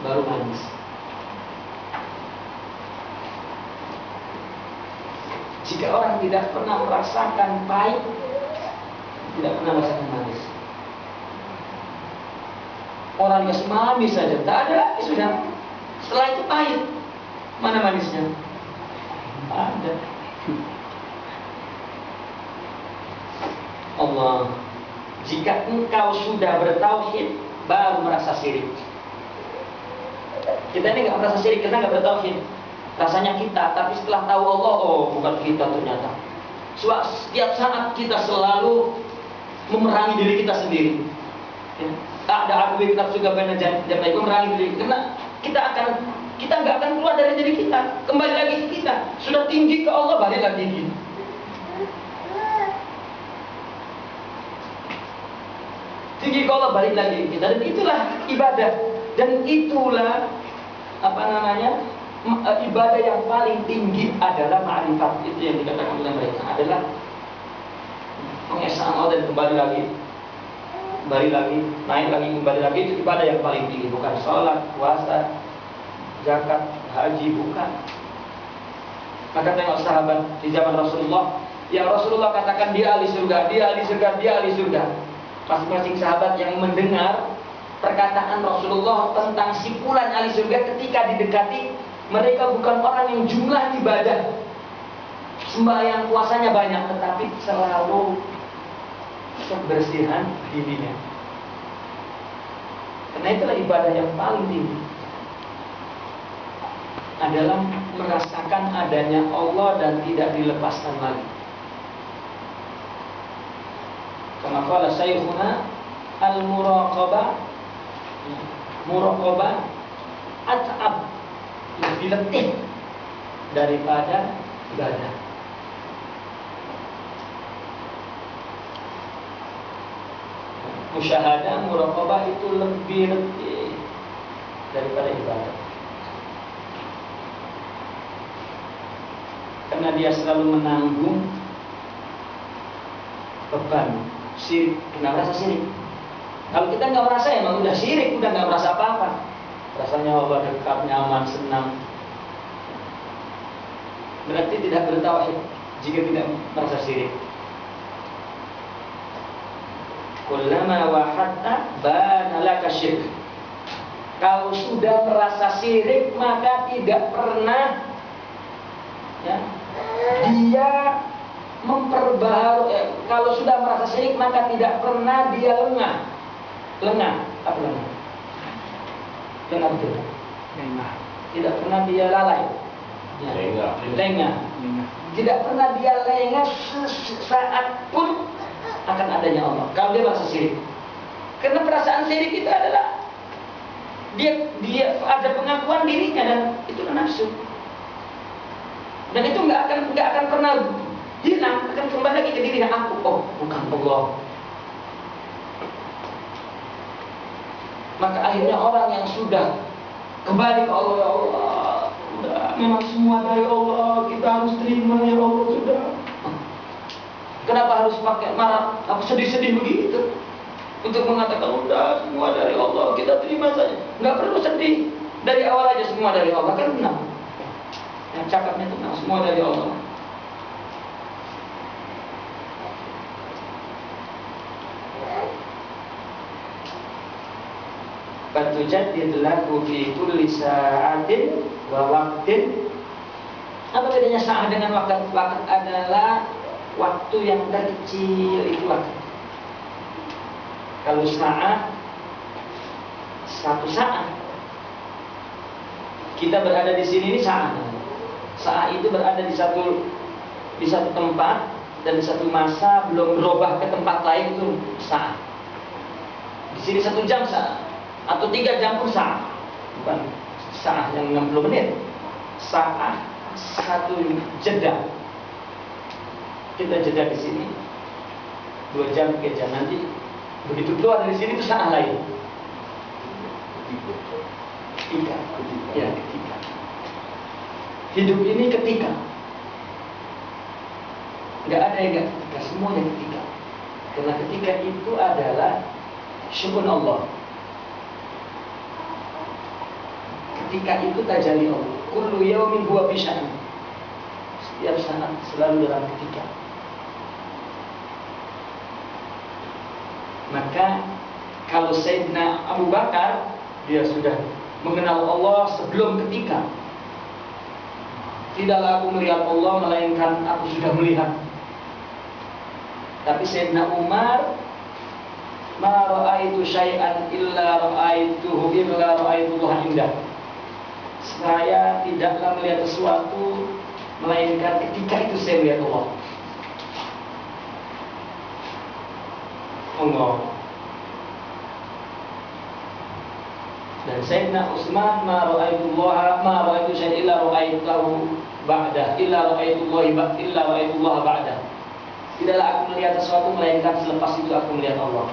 baru manis. Jika orang tidak pernah merasakan pahit, tidak pernah merasakan manis. Orang yang manis saja, tak ada lagi sudah. Setelah itu pahit, mana manisnya? Ada. Allah, jika engkau sudah bertauhid, baru merasa syirik. Kita ini nggak merasa syirik, kita nggak bertauhid. Rasanya kita, tapi setelah tahu Allah, oh bukan kita ternyata. Setiap saat kita selalu memerangi diri kita sendiri. Ada aku kita juga benar jadi memerangi diri, karena kita nggak akan keluar dari diri kita, kembali lagi ke kita. Sudah tinggi ke Allah, balik lagi tinggi. Tinggi ke Allah, balik lagi kita. Dan itulah ibadah, dan itulah ibadah yang paling tinggi adalah ma'rifat. Itu yang dikatakan oleh mereka adalah mengesahkan Allah dan kembali lagi, naik lagi, kembali lagi. Itu ibadah yang paling tinggi, bukan sholat, puasa, zakat, haji, bukan. Maka tengok sahabat di zaman Rasulullah, yang Rasulullah katakan dia ahli surga, dia ahli surga, dia ahli surga. Masing-masing sahabat yang mendengar perkataan Rasulullah tentang sipulan ahli surga, ketika didekati, mereka bukan orang yang jumlah ibadah, sembahyang, puasanya banyak, tetapi selalu kebersihan dirinya. Karena itulah ibadah yang paling tinggi, adalah merasakan adanya Allah dan tidak dilepaskan lagi. Kama qala Syekhuna al-muraqabah at'ab, lebih letih daripada ibadah. Musyahadah, muraqabah itu lebih letih daripada ibadah. Karena dia selalu menanggung beban syirik. Nggak merasa syirik. Kalau kita nggak merasa, emang udah syirik, udah nggak merasa apa-apa. Rasanya Allah dekat, nyaman, senang. Berarti tidak bertauhid jika tidak merasa syirik. Kullama wahadta bana laka syirk. Kalau sudah merasa syirik, maka tidak pernah dia memperbaharui. Kalau sudah merasa syirik, maka tidak pernah dia lengah. Apa lengah? Lengah betul. Lengah. Tidak pernah dia lalai. Lengah. Tidak pernah dia lengah sesaat pun akan adanya Allah. Kalau dia merasa syirik. Karena perasaan syirik itu adalah dia ada pengakuan dirinya, dan itu nafsu. Dan itu nggak akan pernah hilang, akan kembali lagi ke dirinya. Aku, bukan Allah. Maka akhirnya orang yang sudah kembali ke Allah, ya Allah, udah memang semua dari Allah, kita harus terima, ya Allah, sudah. Kenapa harus pakai marah, sedih-sedih begitu? Untuk mengatakan udah semua dari Allah, kita terima saja. Nggak perlu sedih, dari awal aja semua dari Allah, kan benar. Yang cakapnya tenang, semua dari Allah. Fatujaddid lahu fi kulli sa'atin wa waqtin. Apa bedanya sa'ah dengan waktu? Waktu adalah waktu yang terkecil, itu waktu. Kalau sa'ah, satu saat. Kita berada di sini, ini sa'ah. Sa'ah itu berada di satu tempat dan di satu masa, belum berubah ke tempat lain, itu sa'ah. Di sini 1 jam sa'ah, atau 3 jam pun sa'ah. Bukan sa'ah yang 60 menit. Sa'ah satu jeda. Kita jeda di sini 2 jam, 3 jam, nanti begitu keluar dari sini itu sa'ah lain. Ketika. Hidup ini ketika. Nggak ada yang nggak ketika, semuanya ketika. Karena ketika itu adalah syukur Allah. ketika itu tajalli Allah. Kullu yaumin huwa fi sya'an. Setiap saat selalu dalam ketika. Maka kalau Sayyidina Abu Bakar, dia sudah mengenal Allah sebelum ketika. Tidaklah aku melihat Allah, melainkan aku sudah melihat. Tapi Sayyidina Umar, ma ra'aitu syai'an illa ra'aituhu illa ra'aitullah indah. Saya tidaklah melihat sesuatu, melainkan ketika itu saya melihat Allah. Allah. Dan Sayyidina Utsman, ma ra'aitu syai'an illa ra'aituhu ba'da illa ra'aitullah ba'da. Tidaklah aku melihat sesuatu, melainkan selepas itu aku melihat Allah.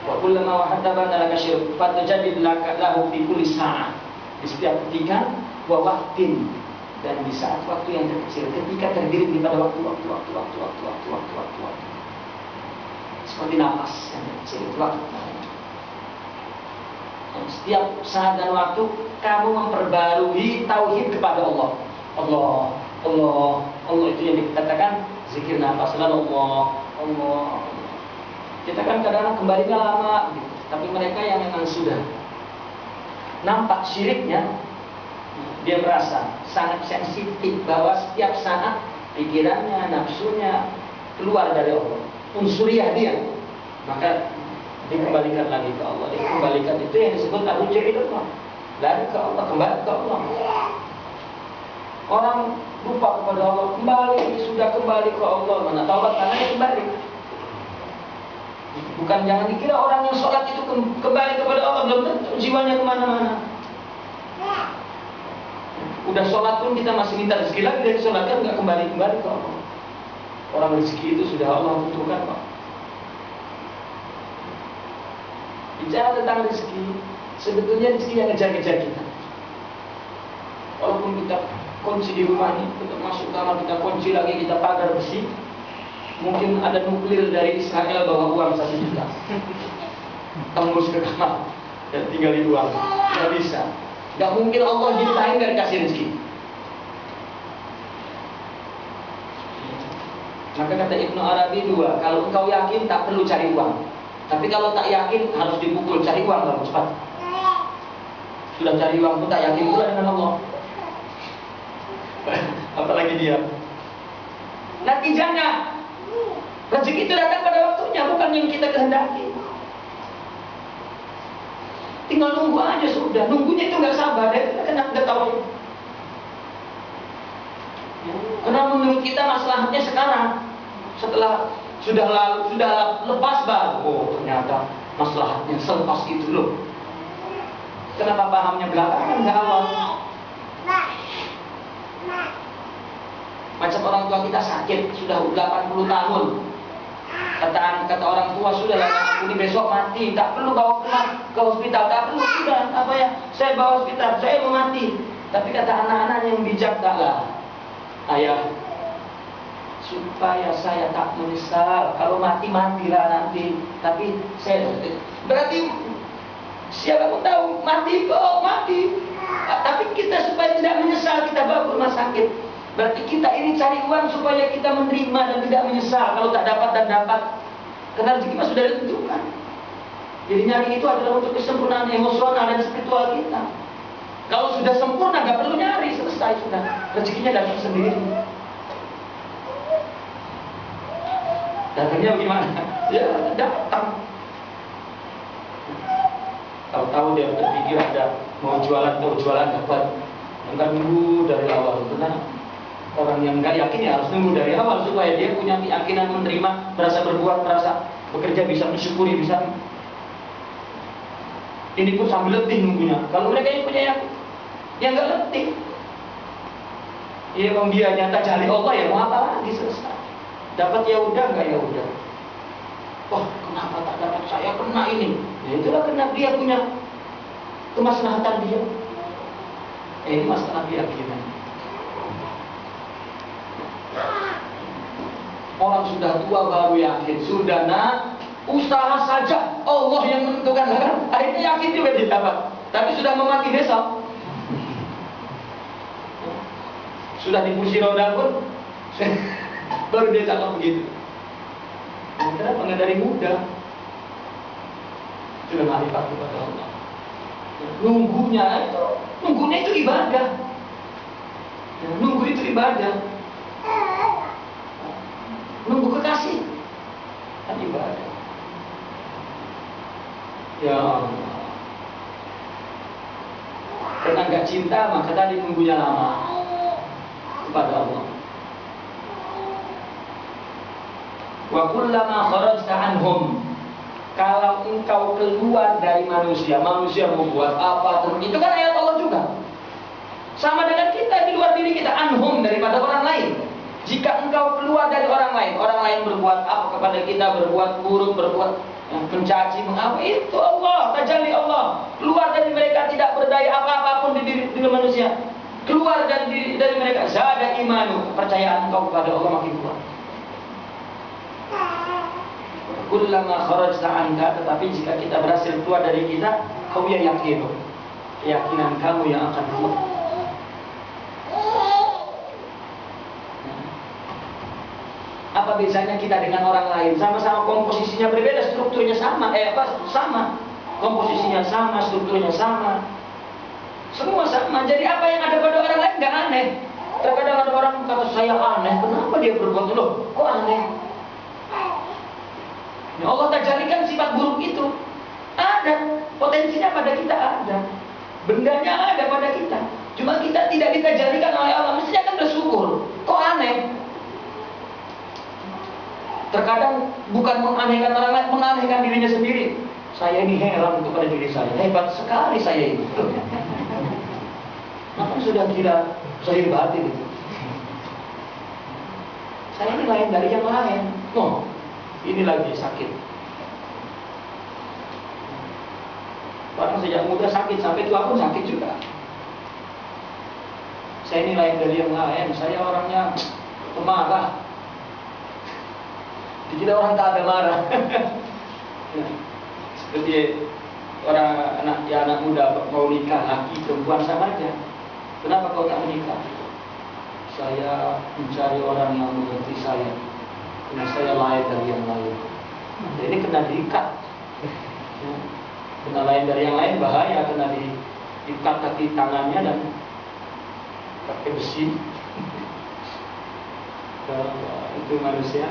Wa kullama wahadta badalaka syirk fatajadid lahu fi kulli sa'ah. Di setiap ketika wa waqtin, dan di saat waktu yang terkecil, ketika terdiri daripada waktu. Seperti nafas yang terkecil itu waktu. Setiap saat dan waktu kamu memperbarui tauhid kepada Allah. Allah itu yang dikatakan zikir nafas. Allah. Kita kan kadang-kadang kembalinya lama gitu. Tapi mereka yang memang sudah nampak syiriknya, dia merasa sangat sensitif bahwa setiap saat pikirannya, nafsunya keluar dari Allah, unsuriah dia, maka dikembalikan lagi ke Allah. Dikembalikan itu yang disebut ar-ruju' ila Allah, lari ke Allah, kembali ke Allah. Orang lupa kepada Allah, sudah kembali ke Allah, mana taubat karena kembali. Bukan, jangan dikira orang yang sholat itu kembali kepada Allah, belum tentu jiwanya kemana-mana. Udah sholat pun kita masih minta rezeki lagi dari sholat, kan nggak kembali ke Allah. Orang rezeki itu sudah Allah tentukan, Pak. Bicara tentang rezeki, sebetulnya rezeki yang ngejar-ngejar kita. Walaupun kita kunci di rumah ini, kita masuk kamar, kita kunci lagi, kita pagar besi, mungkin ada nuklir dari Israel bawa uang 1 juta, tembus ke kamar dan tinggal di uang, nggak bisa. Nggak mungkin Allah nyiptain dari kasih rezeki. Maka kata Ibnu Arabi 2, kalau engkau yakin tak perlu cari uang, tapi kalau tak yakin harus dipukul, cari uang kalau cepat. Sudah cari uang pun tak yakin pula dengan Allah. Apalagi dia. Natijanya rezeki itu datang pada waktunya, bukan yang kita kehendaki. Tinggal nunggu aja sudah. Nunggunya itu nggak sabar, dia nggak tahu. Karena menurut kita masalahnya sekarang, setelah sudah lepas baru, oh ternyata masalahnya selepas itu loh. Kenapa pahamnya belakangan nggak awal? Macam orang tua kita sakit sudah 80 tahun. Kata orang tua, sudah lah, aku ini besok mati, tak perlu bawa ke hospital, tak perlu, sudah saya bawa hospital, saya mau mati. Tapi kata anak-anak yang bijak, taklah, ayah, supaya saya tak menyesal, kalau matilah nanti. Tapi saya berarti siapa pun tahu mati kok mati. Tapi kita supaya tidak menyesal, kita bawa ke rumah sakit. Berarti kita ini cari uang supaya kita menerima dan tidak menyesal kalau tak dapat dan dapat. Karena rezeki sudah ditentukan. Jadi nyari itu adalah untuk kesempurnaan emosional dan spiritual kita. Kalau sudah sempurna nggak perlu nyari, selesai sudah. Rezekinya datang sendiri. Datangnya bagaimana? Ya datang. Tahu-tahu dia berpikir ada mau jualan dapat. Enggak nunggu dari awal, benar. Orang yang nggak yakin ya harus nunggu dari awal supaya dia punya keyakinan menerima, merasa berbuat, merasa bekerja, bisa mensyukuri, bisa. Ini pun sambil letih nunggunya. Kalau mereka yang punya yang nggak letih, ya bang dia nyata cari Allah ya mau apa lagi, selesai. Dapat ya udah, nggak ya udah. Wah kenapa tak dapat, saya kena ini? Ya itulah karena dia punya kemaslahatan dia. Ini masalah keyakinan. Orang sudah tua baru yakin. Sudah nak, usaha saja Allah yang menentukan. Akhirnya yakin juga dia dapat. Tapi sudah memaki besok. Sudah di kursi roda pun baru dia cakap begitu. Kenapa nggak dari muda? Sudah marifat kepada Allah. Nunggunya itu ibadah. Nunggu itu ibadah. Nunggu kekasih kan ibadah. Ya Allah. Karena nggak cinta maka tadi nunggunya lama kepada Allah. Wa kullama kharajta anhum, kalau engkau keluar dari manusia membuat apa terus, itu kan ayat Allah juga. Sama dengan kita di luar diri kita, anhum, daripada orang lain. Jika engkau keluar dari orang lain berbuat apa kepada kita, berbuat buruk, berbuat mencaci, mengapa, itu Allah, tajalli Allah. Keluar dari mereka tidak berdaya apa-apapun di diri manusia. Keluar dari mereka, zada imanu, kepercayaan engkau kepada Allah makin kuat. Kullama kharajta anka, tetapi jika kita berhasil keluar dari kita, kau ya yakin, keyakinan kamu yang akan keluar. Apa bedanya kita dengan orang lain? Sama-sama komposisinya berbeda, strukturnya sama, sama. Komposisinya sama, strukturnya sama. Semua sama. Jadi apa yang ada pada orang lain nggak aneh. Terkadang ada orang kata saya aneh, kenapa dia berbuat loh? Kok aneh? Ya Allah tajalikan sifat buruk itu. Ada, potensinya pada kita ada. Bendanya ada pada kita. Cuma kita tidak ditajalikan oleh Allah. Mestinya kan bersyukur. Kok aneh? Terkadang bukan menganehkan orang lain, menganehkan dirinya sendiri. Saya ini heran kepada diri saya. Hebat sekali saya ini. Maka sudah kira saya batin itu. Saya ini lain dari yang lain. Oh, ini lagi sakit. Orang sejak muda sakit, sampai tua pun sakit juga. Saya ini lain dari yang lain. Saya orangnya pemarah. Kita orang tak ada marah. Seperti anak muda mau nikah, laki perempuan sama aja. Kenapa kau tak menikah? Saya mencari orang yang mengerti saya. Karena saya lain dari yang lain. Jadi kena diikat. Kena lain dari yang lain bahaya, kena diikat kaki tangannya dan pakai besi. Itu manusia.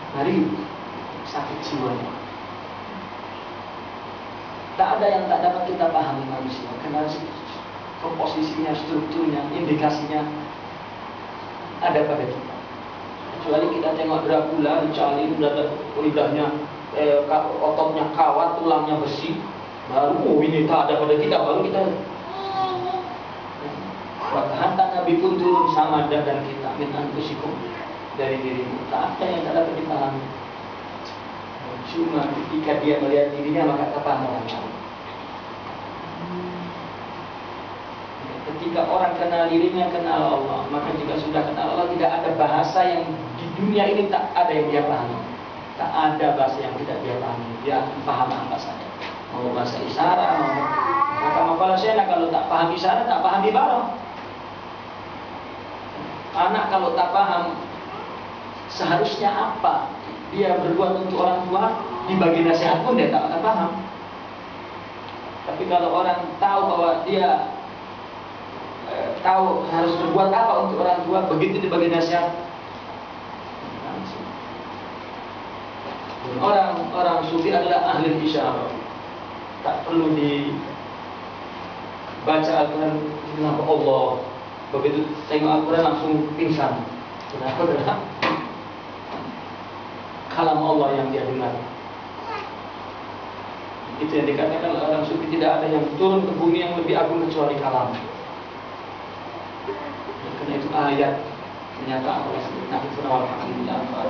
Hari sakit jiwanya. Tak ada yang tak dapat kita pahami manusia, karena komposisinya, strukturnya, indikasinya ada pada kita. Kecuali kita tengok Dracula, dicari lidahnya, ototnya kawat, tulangnya besi, baru ini tak ada pada kita, baru kita. Maka hantar Nabi pun turun sama dan kita min anfusikum, dari dirimu. Tak ada yang tak dapat dipahami. Cuma ketika dia melihat dirinya maka terpaham orang lain. Ketika orang kenal dirinya, kenal Allah, maka jika sudah kenal Allah, tidak ada bahasa yang di dunia ini tak ada yang dia pahami. Tak ada bahasa yang tidak dia pahami. Dia paham apa saja. Mau bahasa isyarat, mau Malaysia, kalau tak paham isyarat, tak paham ibarat. Anak kalau tak paham seharusnya apa dia berbuat untuk orang tua, dibagi nasihat pun dia tak akan paham. Tapi kalau orang tahu bahwa dia tahu harus berbuat apa untuk orang tua, begitu dibagi nasihat, orang sufi adalah ahli isyarat. Tak perlu dibaca Al-Quran, kenapa Allah, begitu tengok Al-Quran langsung pingsan. Kenapa? Adalah kalam Allah yang dia dengar. Itu yang dikatakan oleh orang sufi, tidak ada yang turun ke bumi yang lebih agung kecuali kalam. Karena itu ayat menyatakan oleh Nabi Muhammad SAW.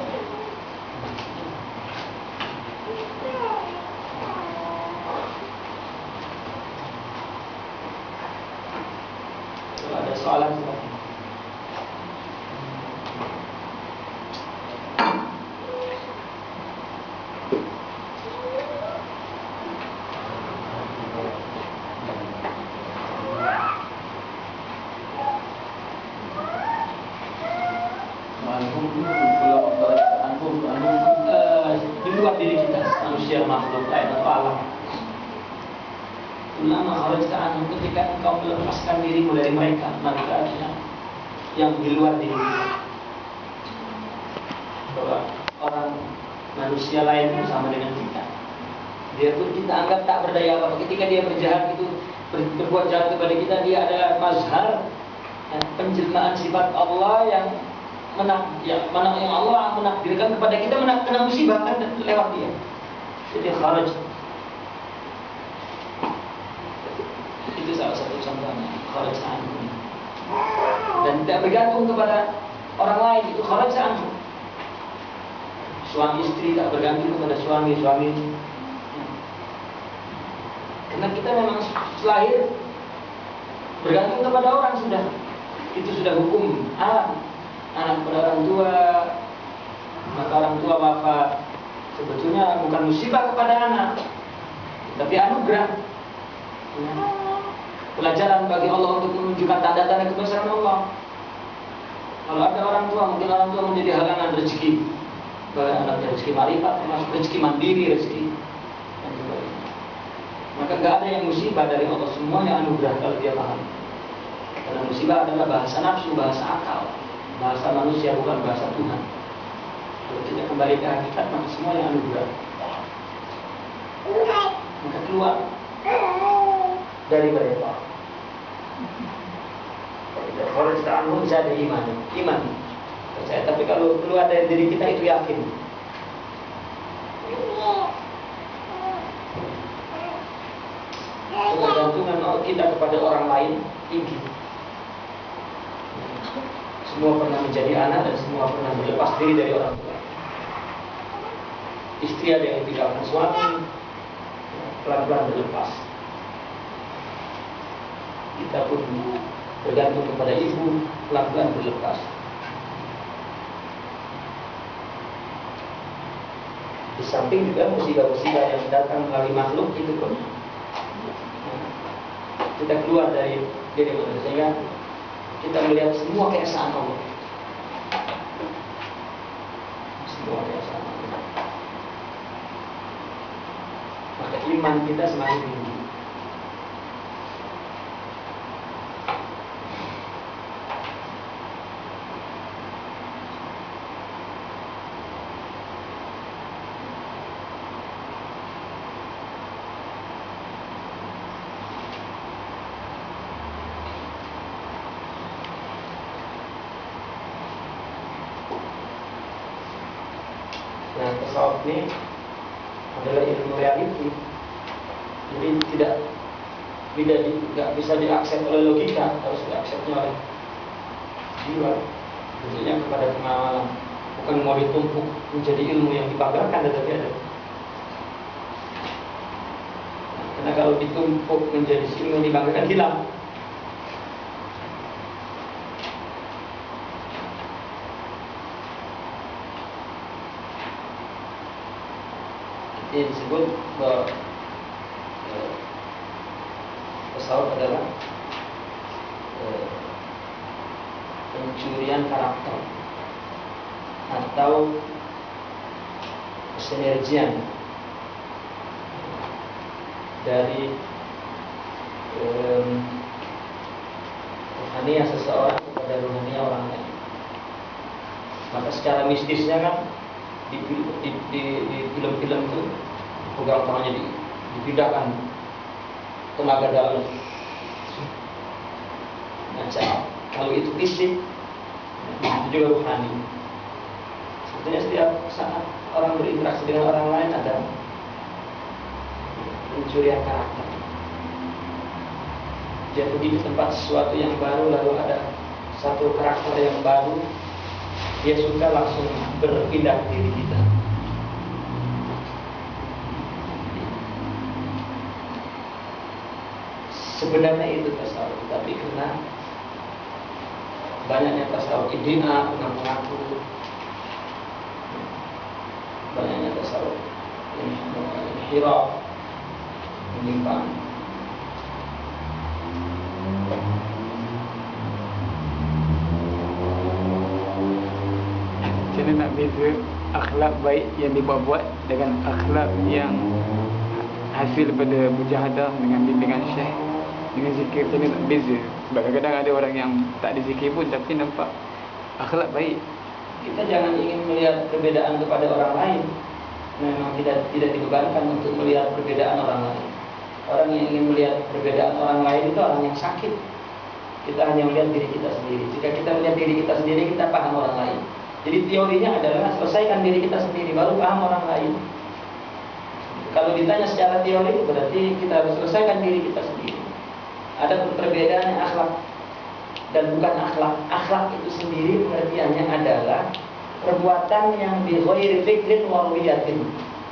Kalau ada soalan seperti ini. anhum di luar diri kita, manusia, makhluk lain atau alam. Ulama kharajta anhum, ketika engkau melepaskan dirimu dari mereka, maka artinya yang di luar diri kita. Bahwa orang manusia lain bersama dengan kita, dia pun kita anggap tak berdaya apa. Ketika dia berjahat itu, berbuat jahat kepada kita, dia adalah mazhar penjelmaan sifat Allah yang yang Allah menakdirkan kepada kita, kena musibah kan lewat dia. Jadi kharaj itu salah satu contohnya, kharaj anhu. Dan tidak bergantung kepada orang lain, itu kharaj anhu. Suami istri tak bergantung kepada suami. Karena kita memang lahir bergantung kepada orang sudah. Itu sudah hukum alam. Anak kepada orang tua, maka orang tua wafat. Sebetulnya bukan musibah kepada anak, tapi anugerah. Pelajaran bagi Allah untuk menunjukkan tanda-tanda kebesaran Allah. Kalau ada orang tua, mungkin orang tua menjadi halangan rezeki. Bahkan anaknya rezeki marifat, termasuk rezeki mandiri, rezeki dan sebagainya. Maka nggak ada yang musibah dari Allah, semuanya anugerah kalau dia paham. Karena musibah adalah bahasa nafsu, bahasa akal, bahasa manusia, bukan bahasa Tuhan. Kalau kita kembali ke hakikat, maka semuanya anugerah. Maka keluar dari mereka. Kalau kita anhum jadi iman. Percaya, tapi kalau keluar dari diri kita itu yakin. Ketergantungan kita kepada orang lain tinggi. Semua pernah menjadi anak dan semua pernah berlepas diri dari orang tua. Istri ada yang tinggalkan suami, pelan-pelan berlepas. Kita pun bergantung kepada ibu, pelan-pelan berlepas. Di samping juga musibah-musibah yang datang melalui makhluk itu pun kita keluar dari diri kita, sehingga kita melihat semua keesaan Allah. Semua keesaan Allah. Maka iman kita semakin tinggi. Nah, tasawuf ini adalah ilmu realiti. Jadi tidak bisa diakses oleh logika, harus diaksesnya oleh jiwa. Bentuknya kepada pengalaman, bukan mau ditumpuk menjadi ilmu yang dibanggakan, tetapi ada. Karena kalau ditumpuk menjadi ilmu yang dibanggakan, hilang. Ini disebut bahwa tasawuf adalah pencurian karakter atau sinergian dari rohaniah seseorang kepada rohaniah orang lain. Maka secara mistisnya kan di film-film itu pegang tangannya dipindahkan tenaga dalam. Macam kalau itu fisik, itu juga rohani. Sebetulnya setiap saat orang berinteraksi dengan orang lain ada pencurian karakter. Jadi di tempat sesuatu yang baru, lalu ada satu karakter yang baru, dia suka langsung berpindah diri kita. Sebenarnya itu tasawuf, tapi karena banyaknya tasawuf ideal, mengaku-ngaku, banyaknya tasawuf inhiraf, menyimpang. nak beza akhlak baik yang dibuat-buat dengan akhlak yang hasil daripada mujahadah dengan bimbingan syekh, dengan zikir. Macam mana nak beza? Sebab kadang-kadang ada orang yang tak ada zikir pun tapi nampak akhlak baik. Kita jangan ingin melihat perbedaan kepada orang lain. Memang tidak dibebankan untuk melihat perbedaan orang lain. Orang yang ingin melihat perbedaan orang lain itu orang yang sakit. Kita hanya melihat diri kita sendiri. Jika kita melihat diri kita sendiri, kita paham orang lain. Jadi teorinya adalah selesaikan diri kita sendiri, baru paham orang lain. Kalau ditanya secara teori, berarti kita harus selesaikan diri kita sendiri. Ada perbedaan akhlak dan bukan akhlak. Akhlak itu sendiri pengertiannya adalah perbuatan yang bi ghairi fikrin wa ruwiyatin.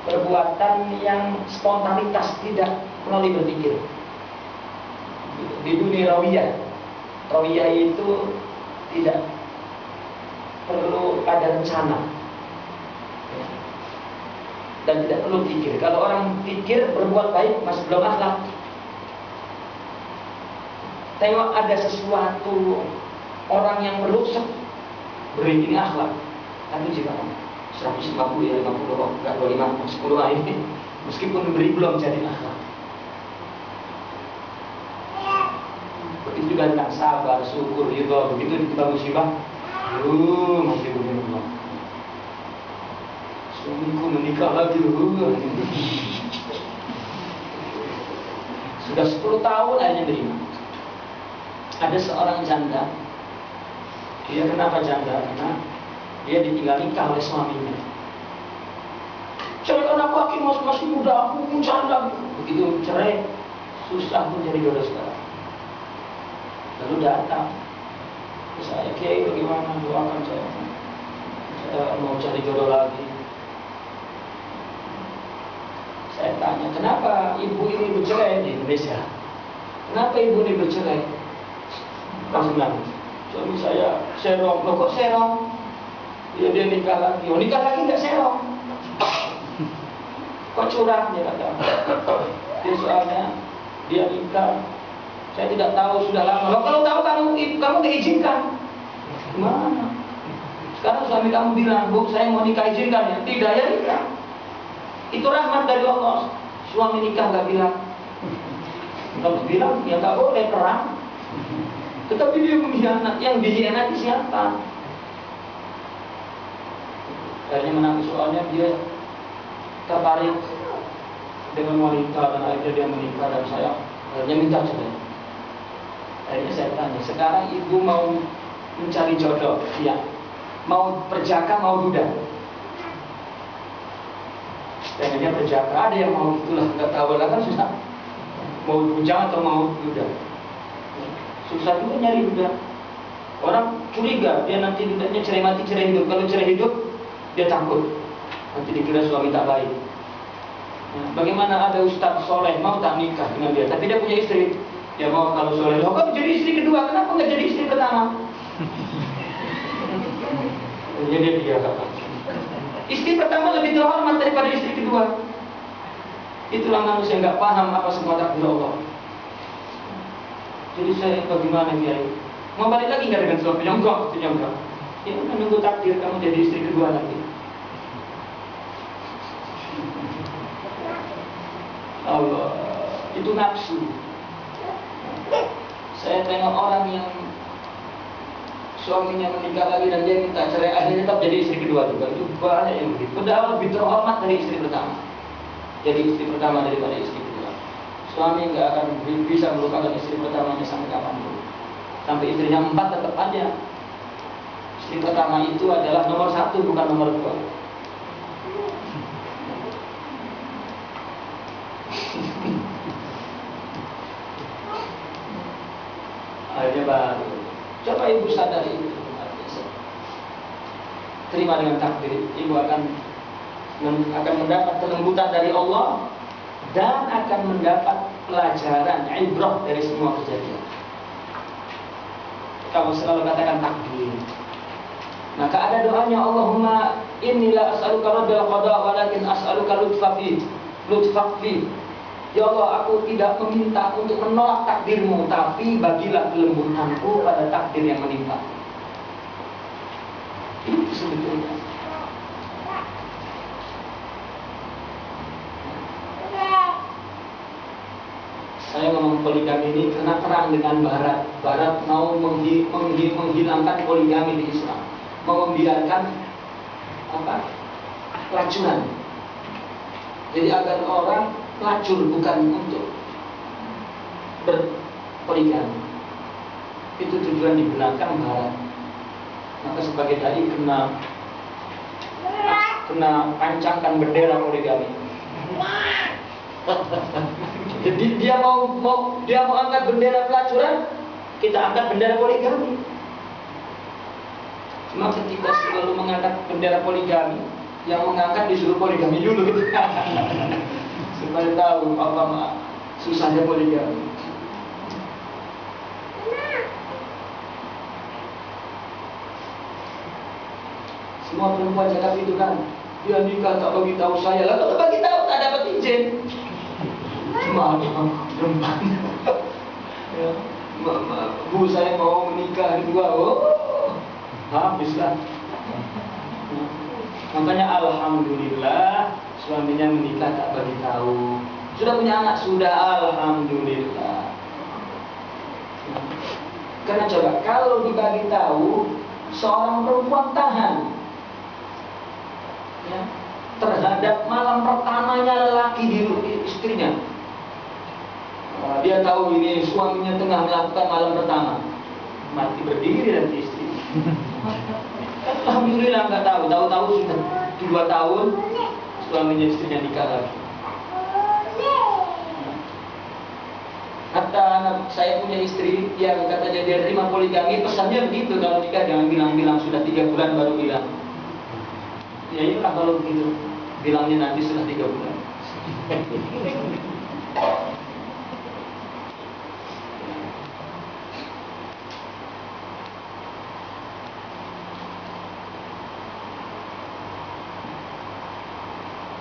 Perbuatan yang spontanitas, tidak melalui berpikir. Di dunia rawiyah, rawiyah itu tidak perlu ada rencana dan tidak perlu pikir. Kalau orang pikir berbuat baik masih belum akhlak. Tengok ada sesuatu orang yang merusak, beri ini akhlak. Tapi jika 150 ya 50, enggak 25, 10 lah ini, meskipun beri belum jadi akhlak. Begitu juga tentang sabar, syukur, ridha. Begitu ditimpa musibah, masih belum. Suamiku menikah lagi, sudah 10 tahun akhirnya terima. Ada seorang janda. Dia kenapa janda? Karena dia ditinggal nikah oleh suaminya. Ceraikan aku, masih muda, aku pun janda. Begitu cerai, susah pun jadi jodoh sekarang. Lalu datang ke saya, Kiai bagaimana, doakan saya mau cari jodoh lagi. Saya tanya, kenapa ibu ini bercerai di Indonesia? Kenapa ibu ini bercerai? Langsung nangis. Suami saya serong. Loh kok serong? Dia nikah lagi. Oh nikah lagi nggak serong? Kok curang? Dia kata. Dia soalnya dia nikah. Saya tidak tahu sudah lama. Loh kalau tahu kamu diizinkan. Gimana? Sekarang suami kamu bilang, Bu saya mau nikah, izinkan ya? Tidak ya nikah. Itu rahmat dari Allah. Suami nikah nggak bilang. Kalau bilang ya nggak boleh perang. Tetapi dia mengkhianat. Yang dikhianati siapa? Akhirnya menangis soalnya dia tertarik dengan wanita dan akhirnya dia menikah dan saya akhirnya minta cerai. Akhirnya saya tanya, sekarang ibu mau mencari jodoh? Iya. Mau perjaka, mau duda? Pengennya perjaka, ada yang mau itulah, nggak tahu lah kan susah. Mau bujang atau mau duda? Susah juga nyari duda. Orang curiga, dia nanti dudanya cerai mati, cerai hidup. Kalau cerai hidup, dia takut nanti dikira suami tak baik. Nah, bagaimana ada ustaz soleh mau tak nikah dengan dia, tapi dia punya istri. Ya mau kalau soleh, loh kok jadi istri kedua, kenapa nggak jadi istri pertama? Jadi dia kata, istri pertama lebih terhormat daripada istri kedua. Itulah manusia nggak paham apa semua takdir Allah. Jadi saya bagaimana Kiai? Mau balik lagi nggak dengan suami? Enggak, enggak. Ya menunggu takdir kamu jadi istri kedua nanti. Allah, itu nafsu. Saya tengok orang yang suaminya menikah lagi dan dia minta cerai, akhirnya tetap jadi istri kedua juga. Itu banyak yang begitu. Padahal lebih terhormat dari istri pertama. Jadi istri pertama daripada istri kedua. Suami nggak akan bisa melupakan istri pertamanya sampai kapanpun. Sampai istrinya 4 tetap aja. Istri pertama itu adalah nomor 1 bukan nomor 2. Akhirnya baru. Coba ibu sadari itu. Terima dengan takdir. Ibu akan mendapat kelembutan dari Allah dan akan mendapat pelajaran, ibrah dari semua kejadian. Kamu selalu katakan takdir. Maka ada doanya, Allahumma inni la as'aluka raddal qada walakin as'aluka lutfak fi. Ya Allah, aku tidak meminta untuk menolak takdirmu, tapi bagilah kelembutanku pada takdir yang menimpa. Itu sebetulnya. poligami ini karena perang dengan Barat. Barat mau menghilangkan poligami di Islam, mau membiarkan pelacuran. Jadi agar orang pelacur bukan untuk berpoligami. Itu tujuan di belakang Barat. Maka sebagai dai kena pancangkan bendera poligami. Jadi dia mau angkat bendera pelacuran, kita angkat bendera poligami. Cuma ketika selalu mengangkat bendera poligami, yang mengangkat disuruh poligami dulu gitu. Supaya tahu apa susahnya poligami. Semua perempuan cakap itu kan, dia nikah tak bagi tahu saya, lalu tak bagi tahu tak dapat izin. Cuma perempuan. Ya, bu saya mau menikah kedua, habislah. Makanya alhamdulillah suaminya menikah tak bagi tahu. Sudah punya anak sudah, alhamdulillah. Karena coba kalau dibagi tahu, seorang perempuan tahan ya, terhadap malam pertamanya lelaki di istrinya. Dia tahu ini suaminya tengah melakukan malam pertama, mati berdiri nanti istri. Alhamdulillah nggak tahu sudah 2 tahun suaminya istrinya nikah lagi. Kata anak saya punya istri yang katanya dia terima poligami, pesannya begitu, kalau nikah jangan bilang sudah 3 bulan baru bilang. Ya iyalah kalau begitu, bilangnya nanti sudah 3 bulan.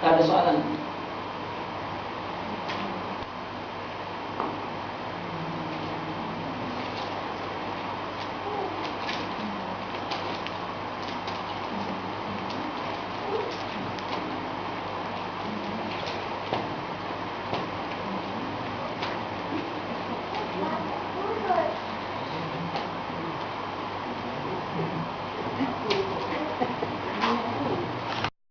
Ada soalan,